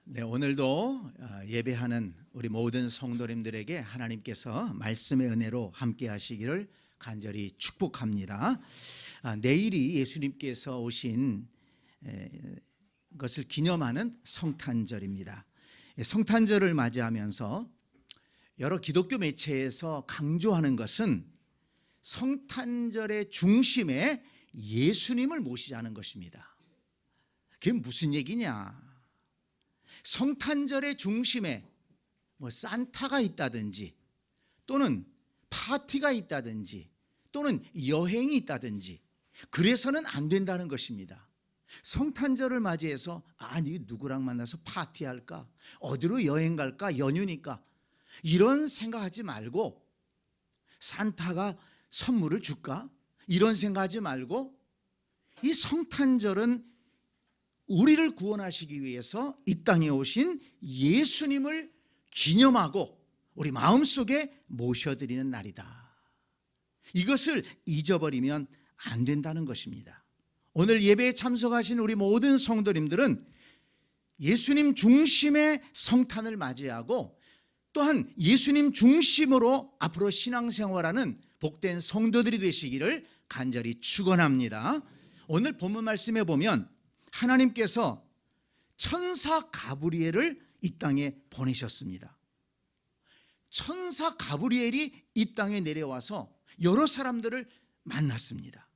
네, 오늘도 예배하는 우리 모든 성도님들에게 하나님께서 말씀의 은혜로 함께 하시기를 간절히 축복합니다. 내일이 예수님께서 오신 것을 기념하는 성탄절입니다. 성탄절을 맞이하면서 여러 기독교 매체에서 강조하는 것은 성탄절의 중심에 예수님을 모시자는 것입니다. 그게 무슨 얘기냐? 성탄절의 중심에 산타가 있다든지 또는 파티가 있다든지 또는 여행이 있다든지 그래서는 안 된다는 것입니다. 성탄절을 맞이해서 누구랑 만나서 파티할까? 어디로 여행 갈까? 연휴니까 이런 생각하지 말고 산타가 선물을 줄까? 이런 생각하지 말고 이 성탄절은 우리를 구원하시기 위해서 이 땅에 오신 예수님을 기념하고 우리 마음속에 모셔드리는 날이다. 이것을 잊어버리면 안 된다는 것입니다. 오늘 예배에 참석하신 우리 모든 성도님들은 예수님 중심의 성탄을 맞이하고 또한 예수님 중심으로 앞으로 신앙생활하는 복된 성도들이 되시기를 간절히 축원합니다. 오늘 본문 말씀에 보면 하나님께서 천사 가브리엘을 이 땅에 보내셨습니다. 천사 가브리엘이 이 땅에 내려와서 여러 사람들을 만났습니다.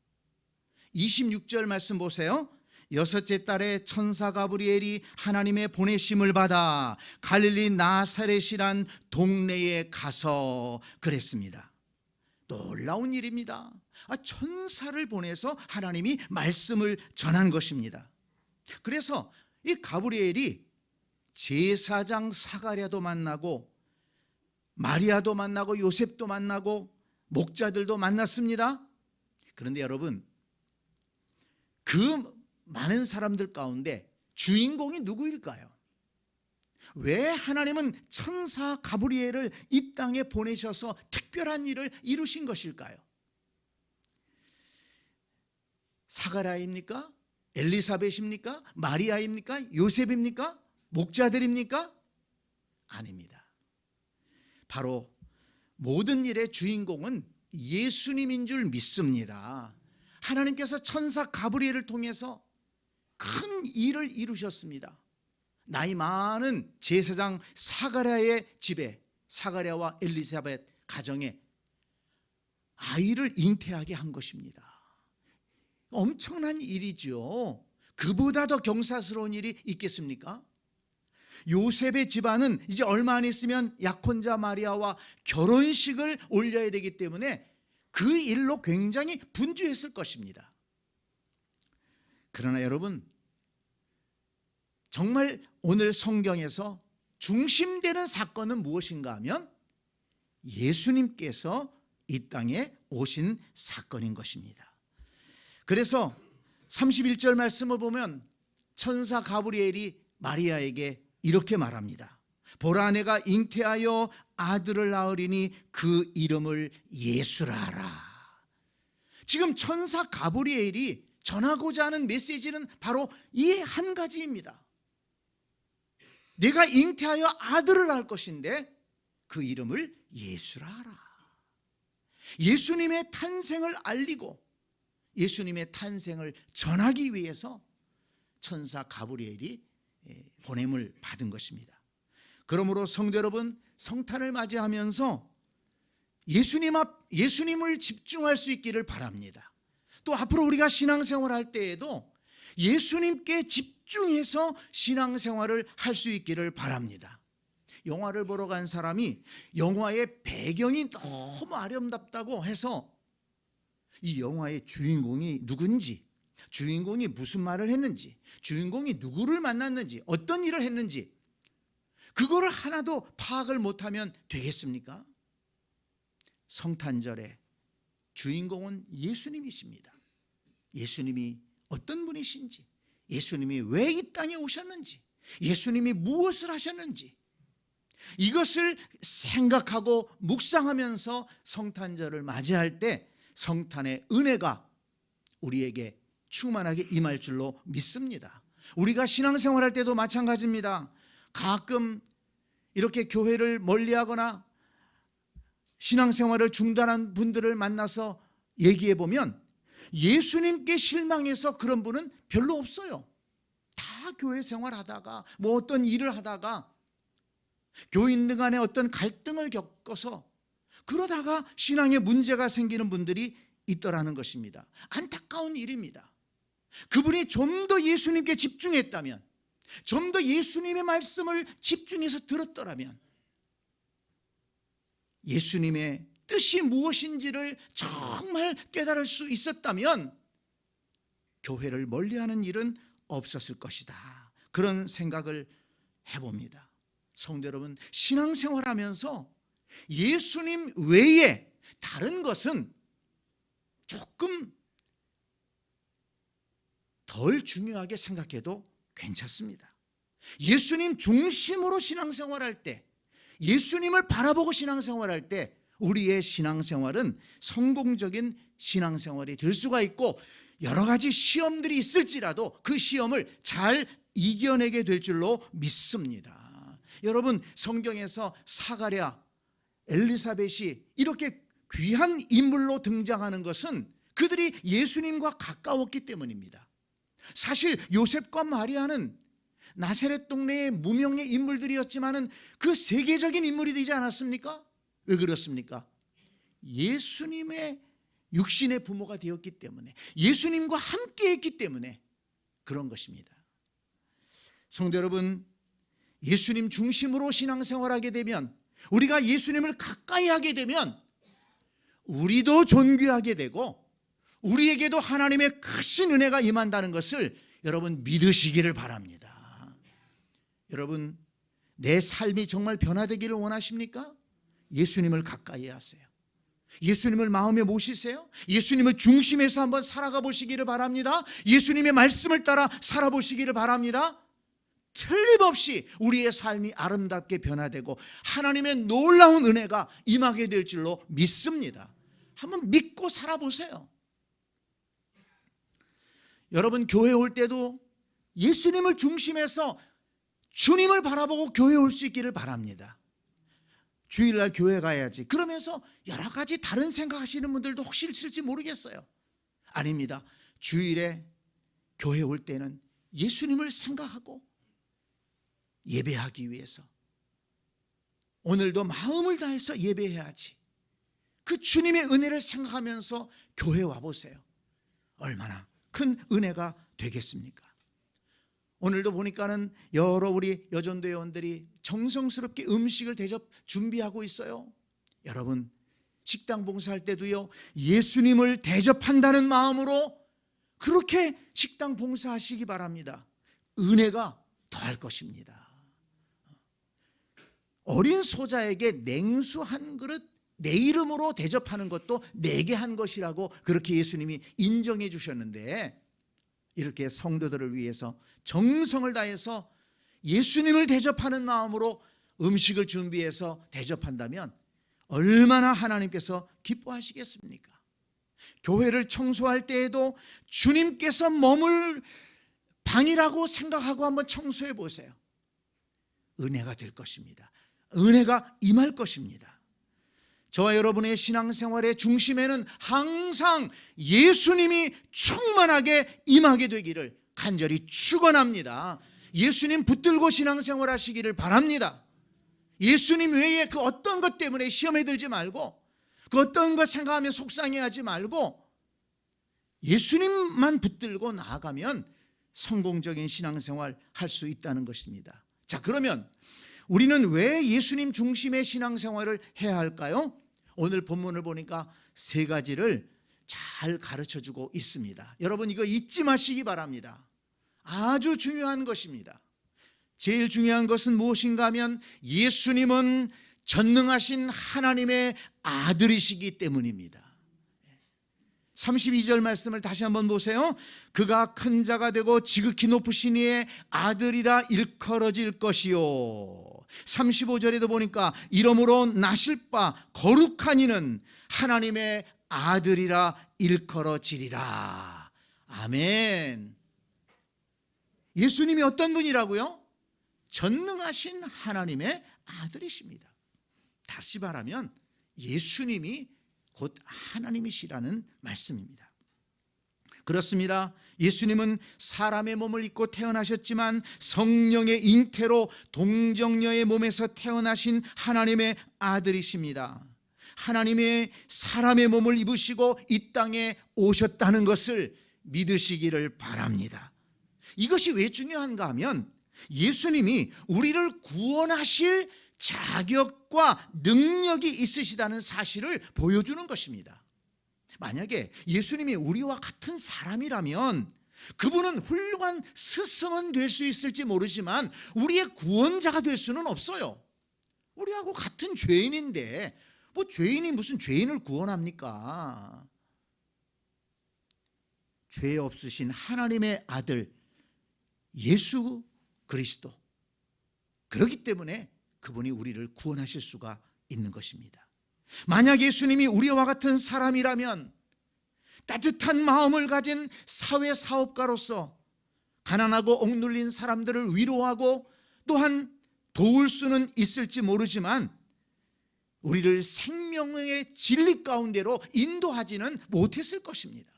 26절 말씀 보세요. 여섯째 달에 천사 가브리엘이 하나님의 보내심을 받아 갈릴리 나사렛이란 동네에 가서 그랬습니다. 놀라운 일입니다. 천사를 보내서 하나님이 말씀을 전한 것입니다. 그래서 이 가브리엘이 제사장 사가랴도 만나고 마리아도 만나고 요셉도 만나고 목자들도 만났습니다. 그런데 여러분, 그 많은 사람들 가운데 주인공이 누구일까요? 왜 하나님은 천사 가브리엘을 이 땅에 보내셔서 특별한 일을 이루신 것일까요? 사가랴입니까? 엘리사벳입니까? 마리아입니까? 요셉입니까? 목자들입니까? 아닙니다. 바로 모든 일의 주인공은 예수님인 줄 믿습니다. 하나님께서 천사 가브리엘을 통해서 큰 일을 이루셨습니다. 나이 많은 제사장 사가랴의 집에, 사가랴와 엘리사벳 가정에 아이를 잉태하게 한 것입니다. 엄청난 일이죠. 그보다 더 경사스러운 일이 있겠습니까? 요셉의 집안은 이제 얼마 안 있으면 약혼자 마리아와 결혼식을 올려야 되기 때문에 그 일로 굉장히 분주했을 것입니다. 그러나 여러분, 정말 오늘 성경에서 중심되는 사건은 무엇인가 하면 예수님께서 이 땅에 오신 사건인 것입니다. 그래서 31절 말씀을 보면 천사 가브리엘이 마리아에게 이렇게 말합니다. 보라, 내가 잉태하여 아들을 낳으리니 그 이름을 예수라 하라. 지금 천사 가브리엘이 전하고자 하는 메시지는 바로 이 한 가지입니다. 내가 잉태하여 아들을 낳을 것인데 그 이름을 예수라 하라. 예수님의 탄생을 알리고 예수님의 탄생을 전하기 위해서 천사 가브리엘이 보냄을 받은 것입니다. 그러므로 성도 여러분, 성탄을 맞이하면서 예수님을 집중할 수 있기를 바랍니다. 또 앞으로 우리가 신앙생활할 때에도 예수님께 집중해서 신앙생활을 할 수 있기를 바랍니다. 영화를 보러 간 사람이 영화의 배경이 너무 아름답다고 해서 이 영화의 주인공이 누군지, 주인공이 무슨 말을 했는지, 주인공이 누구를 만났는지, 어떤 일을 했는지 그거를 하나도 파악을 못하면 되겠습니까? 성탄절의 주인공은 예수님이십니다. 예수님이 어떤 분이신지, 예수님이 왜 이 땅에 오셨는지, 예수님이 무엇을 하셨는지 이것을 생각하고 묵상하면서 성탄절을 맞이할 때 성탄의 은혜가 우리에게 충만하게 임할 줄로 믿습니다. 우리가 신앙생활할 때도 마찬가지입니다. 가끔 이렇게 교회를 멀리하거나 신앙생활을 중단한 분들을 만나서 얘기해 보면 예수님께 실망해서 그런 분은 별로 없어요. 다 교회 생활하다가 뭐 어떤 일을 하다가 교인들 간에 어떤 갈등을 겪어서 그러다가 신앙에 문제가 생기는 분들이 있더라는 것입니다. 안타까운 일입니다. 그분이 좀 더 예수님께 집중했다면, 좀 더 예수님의 말씀을 집중해서 들었더라면, 예수님의 뜻이 무엇인지를 정말 깨달을 수 있었다면 교회를 멀리하는 일은 없었을 것이다. 그런 생각을 해봅니다. 성도 여러분, 신앙생활하면서 예수님 외에 다른 것은 조금 덜 중요하게 생각해도 괜찮습니다. 예수님 중심으로 신앙생활할 때, 예수님을 바라보고 신앙생활할 때 우리의 신앙생활은 성공적인 신앙생활이 될 수가 있고, 여러 가지 시험들이 있을지라도 그 시험을 잘 이겨내게 될 줄로 믿습니다. 여러분, 성경에서 사가랴, 엘리사벳이 이렇게 귀한 인물로 등장하는 것은 그들이 예수님과 가까웠기 때문입니다. 사실 요셉과 마리아는 나사렛 동네의 무명의 인물들이었지만은 그 세계적인 인물이 되지 않았습니까? 왜 그렇습니까? 예수님의 육신의 부모가 되었기 때문에, 예수님과 함께 했기 때문에 그런 것입니다. 성도 여러분, 예수님 중심으로 신앙생활하게 되면, 우리가 예수님을 가까이 하게 되면 우리도 존귀하게 되고 우리에게도 하나님의 크신 은혜가 임한다는 것을 여러분 믿으시기를 바랍니다. 여러분, 내 삶이 정말 변화되기를 원하십니까? 예수님을 가까이 하세요. 예수님을 마음에 모시세요. 예수님을 중심에서 한번 살아가 보시기를 바랍니다. 예수님의 말씀을 따라 살아보시기를 바랍니다. 틀림없이 우리의 삶이 아름답게 변화되고 하나님의 놀라운 은혜가 임하게 될 줄로 믿습니다. 한번 믿고 살아보세요. 여러분, 교회 올 때도 예수님을 중심해서 주님을 바라보고 교회 올 수 있기를 바랍니다. 주일날 교회 가야지, 그러면서 여러 가지 다른 생각하시는 분들도 혹시 있을지 모르겠어요. 아닙니다. 주일에 교회 올 때는 예수님을 생각하고 예배하기 위해서 오늘도 마음을 다해서 예배해야지, 그 주님의 은혜를 생각하면서 교회 와보세요. 얼마나 큰 은혜가 되겠습니까? 오늘도 보니까는 여러 우리 여전도 회원들이 정성스럽게 음식을 준비하고 있어요. 여러분, 식당 봉사할 때도요, 예수님을 대접한다는 마음으로 그렇게 식당 봉사하시기 바랍니다. 은혜가 더할 것입니다. 어린 소자에게 냉수 한 그릇 내 이름으로 대접하는 것도 내게 한 것이라고 그렇게 예수님이 인정해 주셨는데, 이렇게 성도들을 위해서 정성을 다해서 예수님을 대접하는 마음으로 음식을 준비해서 대접한다면 얼마나 하나님께서 기뻐하시겠습니까? 교회를 청소할 때에도 주님께서 머물 방이라고 생각하고 한번 청소해 보세요. 은혜가 될 것입니다. 은혜가 임할 것입니다. 저와 여러분의 신앙생활의 중심에는 항상 예수님이 충만하게 임하게 되기를 간절히 축원합니다. 예수님 붙들고 신앙생활 하시기를 바랍니다. 예수님 외에 그 어떤 것 때문에 시험에 들지 말고, 그 어떤 것 생각하며 속상해하지 말고 예수님만 붙들고 나아가면 성공적인 신앙생활 할 수 있다는 것입니다. 자, 그러면 우리는 왜 예수님 중심의 신앙생활을 해야 할까요? 오늘 본문을 보니까 세 가지를 잘 가르쳐주고 있습니다. 여러분, 이거 잊지 마시기 바랍니다. 아주 중요한 것입니다. 제일 중요한 것은 무엇인가 하면 예수님은 전능하신 하나님의 아들이시기 때문입니다. 32절 말씀을 다시 한번 보세요. 그가 큰 자가 되고 지극히 높으신 이의 아들이라 일컬어질 것이요. 35절에도 보니까 이러므로 나실 바 거룩한 이는 하나님의 아들이라 일컬어지리라. 아멘. 예수님이 어떤 분이라고요? 전능하신 하나님의 아들이십니다. 다시 말하면 예수님이 곧 하나님이시라는 말씀입니다. 그렇습니다. 예수님은 사람의 몸을 입고 태어나셨지만 성령의 잉태로 동정녀의 몸에서 태어나신 하나님의 아들이십니다. 하나님의 사람의 몸을 입으시고 이 땅에 오셨다는 것을 믿으시기를 바랍니다. 이것이 왜 중요한가 하면 예수님이 우리를 구원하실 자격과 능력이 있으시다는 사실을 보여주는 것입니다. 만약에 예수님이 우리와 같은 사람이라면 그분은 훌륭한 스승은 될 수 있을지 모르지만 우리의 구원자가 될 수는 없어요. 우리하고 같은 죄인인데 뭐 죄인이 무슨 죄인을 구원합니까? 죄 없으신 하나님의 아들 예수 그리스도, 그렇기 때문에 그분이 우리를 구원하실 수가 있는 것입니다. 만약 예수님이 우리와 같은 사람이라면 따뜻한 마음을 가진 사회사업가로서 가난하고 억눌린 사람들을 위로하고 또한 도울 수는 있을지 모르지만 우리를 생명의 진리 가운데로 인도하지는 못했을 것입니다.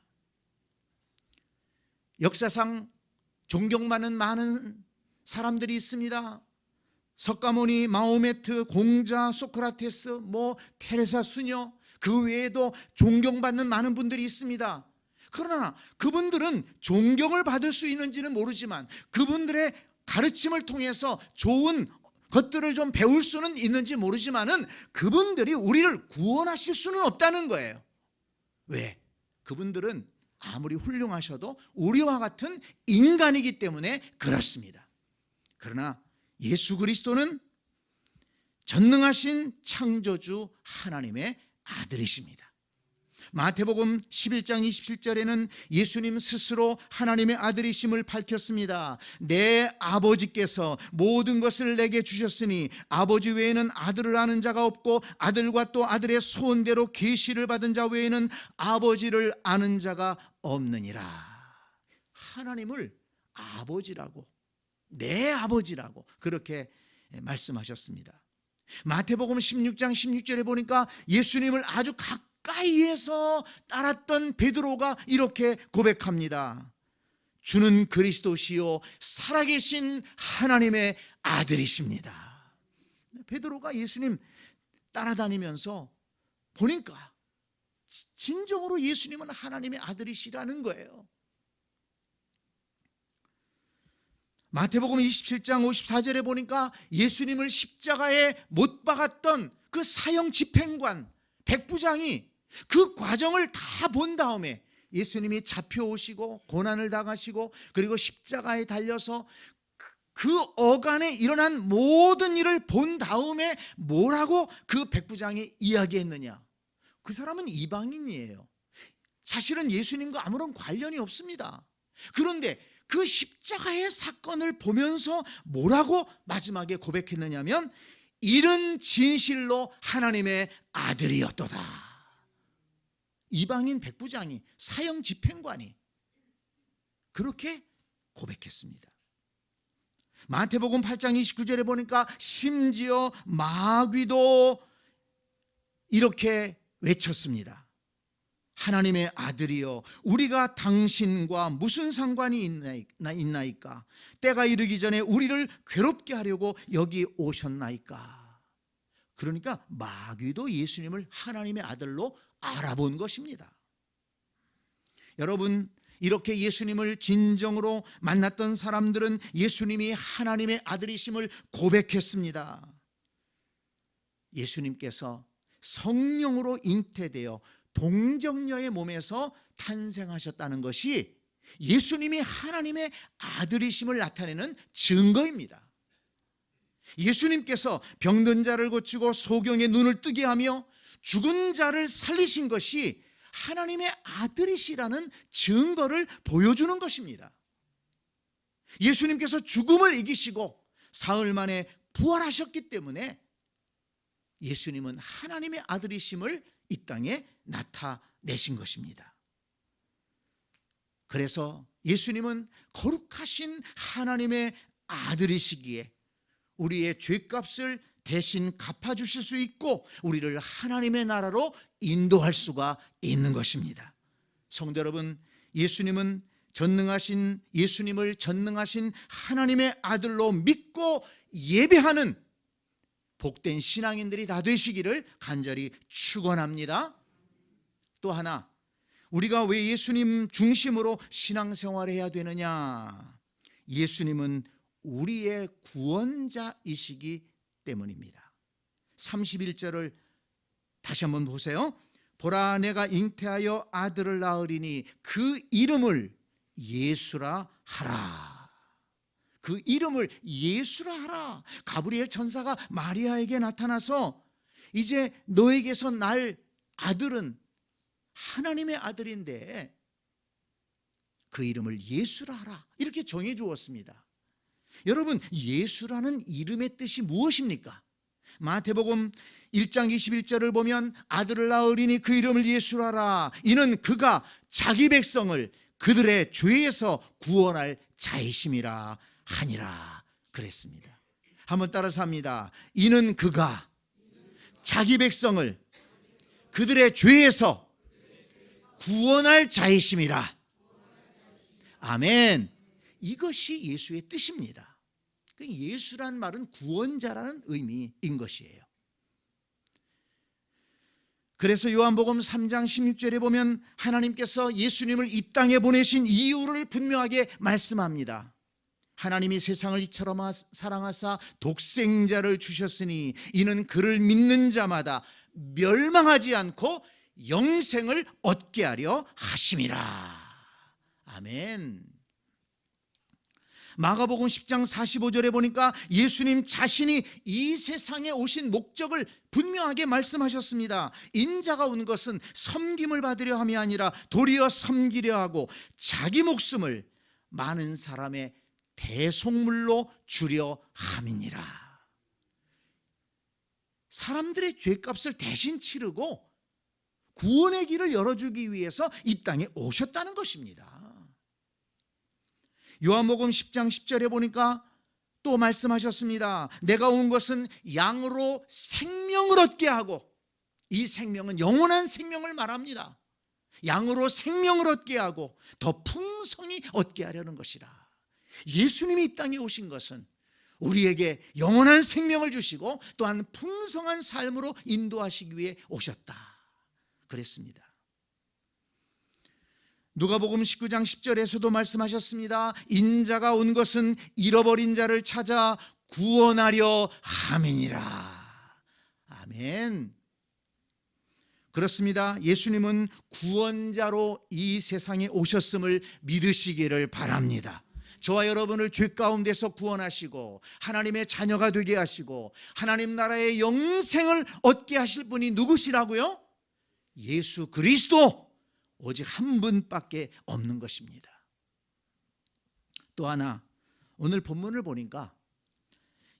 역사상 존경받는 많은 사람들이 있습니다. 석가모니, 마호메트, 공자, 소크라테스, 테레사 수녀, 그 외에도 존경받는 많은 분들이 있습니다. 그러나 그분들은 존경을 받을 수 있는지는 모르지만 그분들의 가르침을 통해서 좋은 것들을 좀 배울 수는 있는지 모르지만은 그분들이 우리를 구원하실 수는 없다는 거예요. 왜? 그분들은 아무리 훌륭하셔도 우리와 같은 인간이기 때문에 그렇습니다. 그러나 예수 그리스도는 전능하신 창조주 하나님의 아들이십니다. 마태복음 11장 27절에는 예수님 스스로 하나님의 아들이심을 밝혔습니다. 내 아버지께서 모든 것을 내게 주셨으니 아버지 외에는 아들을 아는 자가 없고 아들과 또 아들의 소원대로 계시를 받은 자 외에는 아버지를 아는 자가 없느니라. 하나님을 아버지라고, 내 아버지라고 그렇게 말씀하셨습니다. 마태복음 16장 16절에 보니까 예수님을 아주 가까이에서 따랐던 베드로가 이렇게 고백합니다. 주는 그리스도시요 살아계신 하나님의 아들이십니다. 베드로가 예수님 따라다니면서 보니까 진정으로 예수님은 하나님의 아들이시라는 거예요. 마태복음 27장 54절에 보니까 예수님을 십자가에 못 박았던 그 사형 집행관 백부장이 그 과정을 다 본 다음에 예수님이 잡혀오시고 고난을 당하시고 그리고 십자가에 달려서 그 어간에 일어난 모든 일을 본 다음에 뭐라고 그 백부장이 이야기했느냐? 그 사람은 이방인이에요. 사실은 예수님과 아무런 관련이 없습니다. 그런데 그 십자가의 사건을 보면서 뭐라고 마지막에 고백했느냐면 이는 진실로 하나님의 아들이었도다. 이방인 백부장이, 사형 집행관이 그렇게 고백했습니다. 마태복음 8장 29절에 보니까 심지어 마귀도 이렇게 외쳤습니다. 하나님의 아들이여 우리가 당신과 무슨 상관이 있나이까? 때가 이르기 전에 우리를 괴롭게 하려고 여기 오셨나이까? 그러니까 마귀도 예수님을 하나님의 아들로 알아본 것입니다. 여러분, 이렇게 예수님을 진정으로 만났던 사람들은 예수님이 하나님의 아들이심을 고백했습니다. 예수님께서 성령으로 잉태되어 동정녀의 몸에서 탄생하셨다는 것이 예수님이 하나님의 아들이심을 나타내는 증거입니다. 예수님께서 병든 자를 고치고 소경의 눈을 뜨게 하며 죽은 자를 살리신 것이 하나님의 아들이시라는 증거를 보여주는 것입니다. 예수님께서 죽음을 이기시고 사흘 만에 부활하셨기 때문에 예수님은 하나님의 아들이심을 이 땅에 나타내신 것입니다. 그래서 예수님은 거룩하신 하나님의 아들이시기에 우리의 죄값을 대신 갚아주실 수 있고 우리를 하나님의 나라로 인도할 수가 있는 것입니다. 성도 여러분, 예수님을 전능하신 하나님의 아들로 믿고 예배하는 복된 신앙인들이 다 되시기를 간절히 축원합니다. 또 하나, 우리가 왜 예수님 중심으로 신앙생활을 해야 되느냐? 예수님은 우리의 구원자이시기 때문입니다. 31절을 다시 한번 보세요. 보라, 내가 잉태하여 아들을 낳으리니 그 이름을 예수라 하라. 그 이름을 예수라 하라. 가브리엘 천사가 마리아에게 나타나서 이제 너에게서 날 아들은 하나님의 아들인데 그 이름을 예수라 하라, 이렇게 정해 주었습니다. 여러분, 예수라는 이름의 뜻이 무엇입니까? 마태복음 1장 21절을 보면 아들을 낳으리니 그 이름을 예수라 하라. 이는 그가 자기 백성을 그들의 죄에서 구원할 자이심이라 하니라 그랬습니다. 한번 따라서 합니다. 이는 그가 자기 백성을 그들의 죄에서 구원할 자이심이라. 아멘. 이것이 예수의 뜻입니다. 예수란 말은 구원자라는 의미인 것이에요. 그래서 요한복음 3장 16절에 보면 하나님께서 예수님을 이 땅에 보내신 이유를 분명하게 말씀합니다. 하나님이 세상을 이처럼 사랑하사 독생자를 주셨으니 이는 그를 믿는 자마다 멸망하지 않고 영생을 얻게 하려 하심이라. 아멘. 마가복음 10장 45절에 보니까 예수님 자신이 이 세상에 오신 목적을 분명하게 말씀하셨습니다. 인자가 온 것은 섬김을 받으려 함이 아니라 도리어 섬기려 하고 자기 목숨을 많은 사람의 대속물로 주려 함이니라. 사람들의 죄값을 대신 치르고 구원의 길을 열어주기 위해서 이 땅에 오셨다는 것입니다. 요한복음 10장 10절에 보니까 또 말씀하셨습니다. 내가 온 것은 양으로 생명을 얻게 하고, 이 생명은 영원한 생명을 말합니다. 양으로 생명을 얻게 하고 더 풍성히 얻게 하려는 것이라. 예수님이 이 땅에 오신 것은 우리에게 영원한 생명을 주시고 또한 풍성한 삶으로 인도하시기 위해 오셨다 그랬습니다. 누가복음 19장 10절에서도 말씀하셨습니다. 인자가 온 것은 잃어버린 자를 찾아 구원하려 함이니라. 아멘. 그렇습니다. 예수님은 구원자로 이 세상에 오셨음을 믿으시기를 바랍니다. 저와 여러분을 죄 가운데서 구원하시고 하나님의 자녀가 되게 하시고 하나님 나라의 영생을 얻게 하실 분이 누구시라고요? 예수 그리스도, 오직 한 분밖에 없는 것입니다. 또 하나, 오늘 본문을 보니까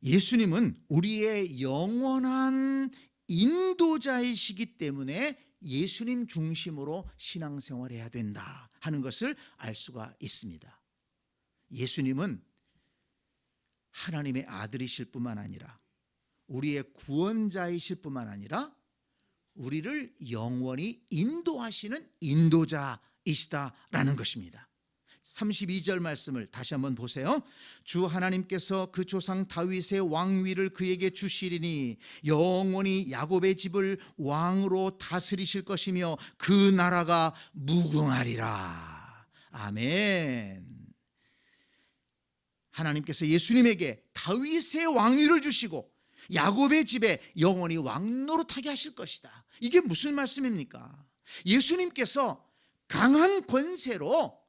예수님은 우리의 영원한 인도자이시기 때문에 예수님 중심으로 신앙생활해야 된다 하는 것을 알 수가 있습니다. 예수님은 하나님의 아들이실 뿐만 아니라 우리의 구원자이실 뿐만 아니라 우리를 영원히 인도하시는 인도자이시다라는 것입니다. 32절 말씀을 다시 한번 보세요. 주 하나님께서 그 조상 다윗의 왕위를 그에게 주시리니 영원히 야곱의 집을 왕으로 다스리실 것이며 그 나라가 무궁하리라. 아멘. 하나님께서 예수님에게 다윗의 왕위를 주시고 야곱의 집에 영원히 왕노릇하게 하실 것이다. 이게 무슨 말씀입니까? 예수님께서 강한 권세로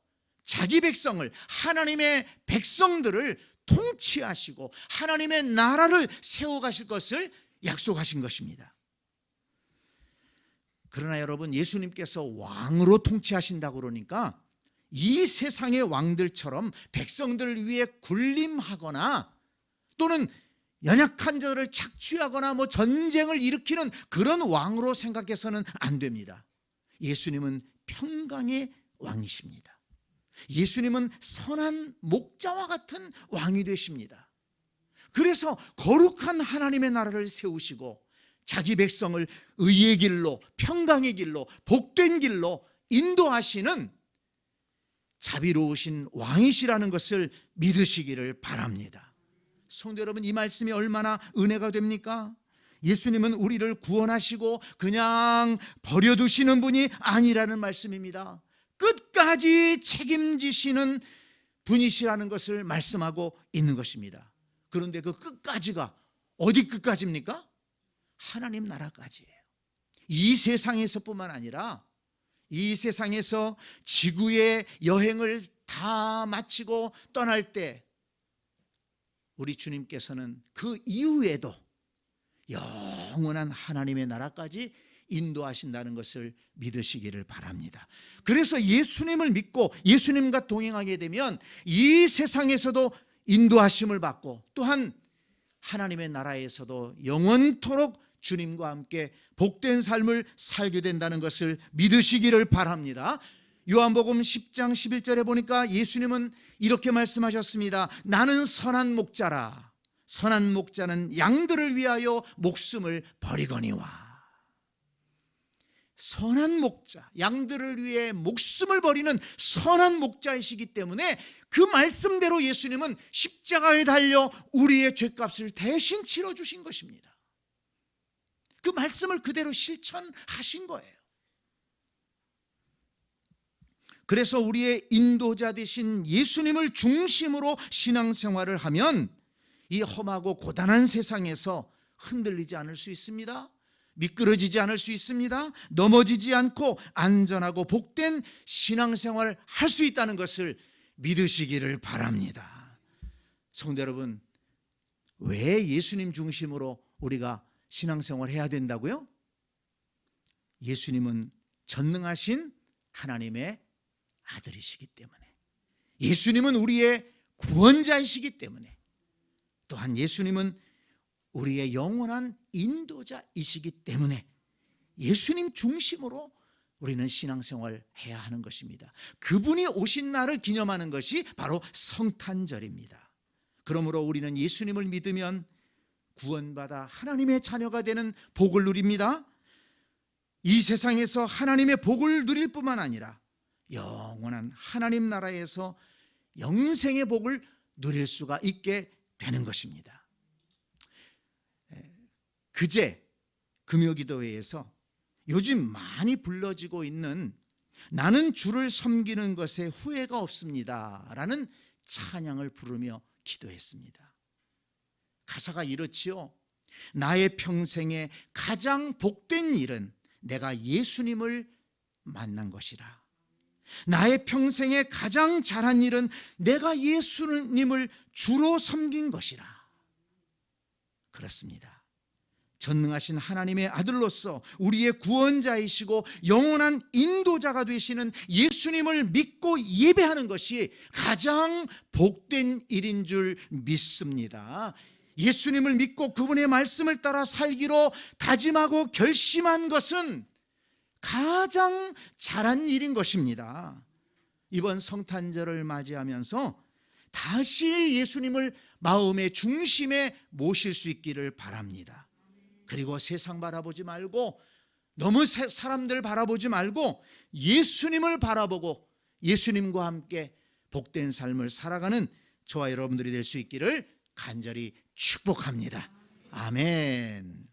자기 백성을, 하나님의 백성들을 통치하시고 하나님의 나라를 세워가실 것을 약속하신 것입니다. 그러나 여러분, 예수님께서 왕으로 통치하신다고 그러니까 이 세상의 왕들처럼 백성들을 위해 군림하거나 또는 연약한 자들을 착취하거나 전쟁을 일으키는 그런 왕으로 생각해서는 안 됩니다. 예수님은 평강의 왕이십니다. 예수님은 선한 목자와 같은 왕이 되십니다. 그래서 거룩한 하나님의 나라를 세우시고 자기 백성을 의의 길로, 평강의 길로, 복된 길로 인도하시는 자비로우신 왕이시라는 것을 믿으시기를 바랍니다. 성도 여러분, 이 말씀이 얼마나 은혜가 됩니까? 예수님은 우리를 구원하시고 그냥 버려두시는 분이 아니라는 말씀입니다. 끝까지 책임지시는 분이시라는 것을 말씀하고 있는 것입니다. 그런데 그 끝까지가 어디 끝까지입니까? 하나님 나라까지예요. 이 세상에서뿐만 아니라 이 세상에서 지구의 여행을 다 마치고 떠날 때 우리 주님께서는 그 이후에도 영원한 하나님의 나라까지 인도하신다는 것을 믿으시기를 바랍니다. 그래서 예수님을 믿고 예수님과 동행하게 되면 이 세상에서도 인도하심을 받고 또한 하나님의 나라에서도 영원토록 주님과 함께 복된 삶을 살게 된다는 것을 믿으시기를 바랍니다. 요한복음 10장 11절에 보니까 예수님은 이렇게 말씀하셨습니다. 나는 선한 목자라. 선한 목자는 양들을 위하여 목숨을 버리거니와. 선한 목자, 양들을 위해 목숨을 버리는 선한 목자이시기 때문에 그 말씀대로 예수님은 십자가에 달려 우리의 죄값을 대신 치러주신 것입니다. 그 말씀을 그대로 실천하신 거예요. 그래서 우리의 인도자 되신 예수님을 중심으로 신앙생활을 하면 이 험하고 고단한 세상에서 흔들리지 않을 수 있습니다. 미끄러지지 않을 수 있습니다. 넘어지지 않고 안전하고 복된 신앙생활을 할 수 있다는 것을 믿으시기를 바랍니다. 성도 여러분, 왜 예수님 중심으로 우리가 신앙생활을 해야 된다고요? 예수님은 전능하신 하나님의 아들이시기 때문에, 예수님은 우리의 구원자이시기 때문에, 또한 예수님은 우리의 영원한 인도자이시기 때문에 예수님 중심으로 우리는 신앙생활을 해야 하는 것입니다. 그분이 오신 날을 기념하는 것이 바로 성탄절입니다. 그러므로 우리는 예수님을 믿으면 구원받아 하나님의 자녀가 되는 복을 누립니다. 이 세상에서 하나님의 복을 누릴 뿐만 아니라 영원한 하나님 나라에서 영생의 복을 누릴 수가 있게 되는 것입니다. 그제 금요기도회에서 요즘 많이 불러지고 있는 나는 주를 섬기는 것에 후회가 없습니다 라는 찬양을 부르며 기도했습니다. 가사가 이렇지요. 나의 평생에 가장 복된 일은 내가 예수님을 만난 것이라. 나의 평생에 가장 잘한 일은 내가 예수님을 주로 섬긴 것이라. 그렇습니다. 전능하신 하나님의 아들로서 우리의 구원자이시고 영원한 인도자가 되시는 예수님을 믿고 예배하는 것이 가장 복된 일인 줄 믿습니다. 예수님을 믿고 그분의 말씀을 따라 살기로 다짐하고 결심한 것은 가장 잘한 일인 것입니다. 이번 성탄절을 맞이하면서 다시 예수님을 마음의 중심에 모실 수 있기를 바랍니다. 그리고 세상 바라보지 말고 너무 사람들 바라보지 말고 예수님을 바라보고 예수님과 함께 복된 삶을 살아가는 저와 여러분들이 될 수 있기를 간절히 축복합니다. 아멘.